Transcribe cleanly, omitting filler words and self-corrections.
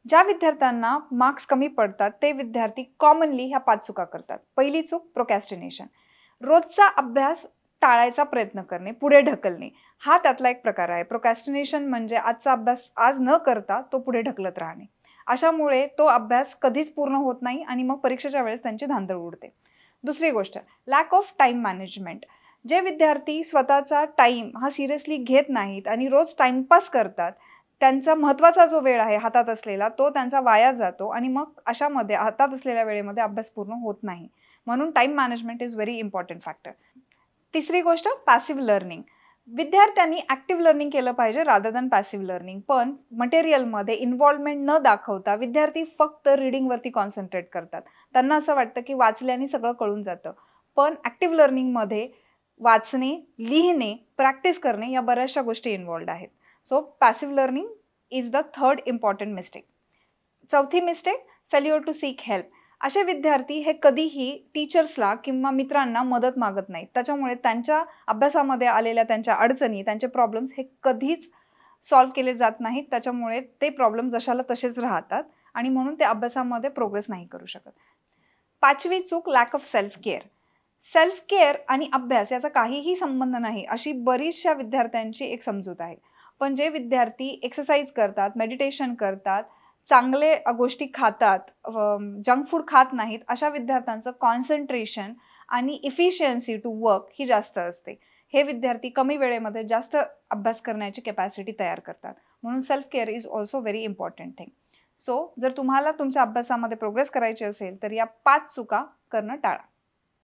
ज्या विद्यार्थ्यांना मार्क्स कमी पडतात ते विद्यार्थी कॉमनली ह्या 5 चुका करतात. पहिली चूक प्रोक्रॅस्टिनेशन. रोजचा अभ्यास टाळायचा प्रयत्न करणे, पुढे ढकलणे. हा त्यातला एक प्रकार आहे. प्रोक्रॅस्टिनेशन म्हणजे आजचा अभ्यास आज न करता तो पुढे ढकलत राहणे. अशामुळे तो अभ्यास कधीच पूर्ण होत नाही आणि मग परीक्षेच्या वेळेस त्यांची धांदळ उडते. दुसरी गोष्ट, लॅक ऑफ टाईम मॅनेजमेंट. जे विद्यार्थी स्वतःचा टाईम हा सिरियसली घेत नाहीत आणि रोज टाईमपास करतात, त्यांचा महत्त्वाचा जो वेळ आहे हातात असलेला, तो त्यांचा वाया जातो आणि मग अशामध्ये हातात असलेल्या वेळेमध्ये अभ्यास पूर्ण होत नाही. म्हणून time management is very important factor. तिसरी गोष्ट पॅसिव्ह लर्निंग. विद्यार्थ्यांनी ॲक्टिव्ह लर्निंग केलं पाहिजे रादर दॅन पॅसिव्ह लर्निंग. पण मटेरियलमध्ये इन्व्हॉल्वमेंट न दाखवता विद्यार्थी फक्त रीडिंगवरती कॉन्सन्ट्रेट करतात. त्यांना असं वाटतं की वाचल्याने सगळं कळून जातं. पण ॲक्टिव्ह लर्निंगमध्ये वाचणे, लिहिणे, प्रॅक्टिस करणे या बऱ्याचशा गोष्टी इन्व्हॉल्व्ड आहेत. So passive learning is the third important mistake. चौथी mistake, failure to seek help. असे विद्यार्थी हे कधीही टीचर्सला किंवा मित्रांना मदत मागत नाहीत. त्याच्यामुळे त्यांच्या अभ्यासामध्ये आलेल्या त्यांच्या अडचणी, त्यांचे प्रॉब्लेम्स हे कधीच सॉल्व्ह केले जात नाहीत. त्याच्यामुळे ते प्रॉब्लेम जशाला तसेच राहतात आणि म्हणून ते अभ्यासामध्ये प्रोग्रेस नाही करू शकत. पाचवी चूक, lack of self care. Self care आणि अभ्यास याचा काहीही संबंध नाही, अशी बरीचशा विद्यार्थ्यांची एक समजूत आहे. पण जे विद्यार्थी एक्सरसाइज करतात, मेडिटेशन करतात, चांगले गोष्टी खातात, जंक फूड खात नाहीत, अशा विद्यार्थ्यांचं कॉन्सन्ट्रेशन आणि इफिशियन्सी टू वर्क ही जास्त असते. हे विद्यार्थी कमी वेळेमध्ये जास्त अभ्यास करण्याची कॅपॅसिटी तयार करतात. म्हणून self care is also very important thing. So जर तुम्हाला तुमच्या अभ्यासामध्ये प्रोग्रेस करायची असेल तर या 5 चुका करणं टाळा.